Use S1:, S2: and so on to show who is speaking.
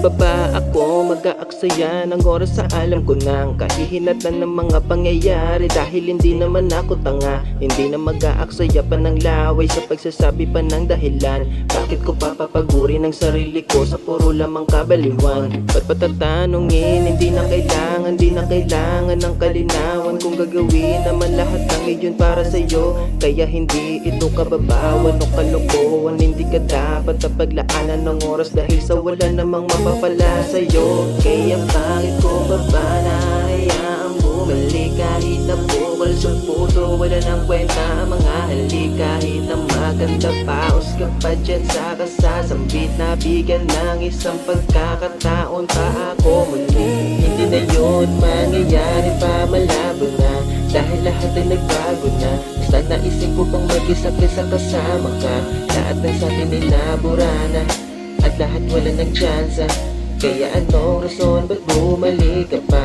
S1: pa ba ako mag-aaksaya ng oras sa alam ko nang kahihinatnan ng mga pangyayari? Dahil hindi naman ako tanga, hindi na mag-aaksaya pa ng laway sa pagsasabi pa ng dahilan. Bakit ko papapagurin ang sarili ko sa puro lamang kabaliwan? Ba't patatanungin? Hindi na kailangan ng kalinawan. Kung gagawin naman lahat ng iyon para sa'yo, kaya hindi ito kababawan o kalokohan. Hindi ka dapat na paglaanan ng oras dahil sa wala namang mapapala sa'yo. Kaya bakit ko ba hayaang bumalik kahit na bukol sa puso? Wala nang kwenta ang mga halik kahit na maganda paus ka pa dyan sa kasasambit. Nabigyan ng isang pagkakataon pa ako muli. Hindi na yun mangyayari pa, malabo na dahil lahat ay nagbago na. Basta naisip ko pang mag-isa kesa kasama ka. Lahat ng satin nilabura na at lahat wala ng tsansa. Kaya anong rason ba't bumalik ka pa?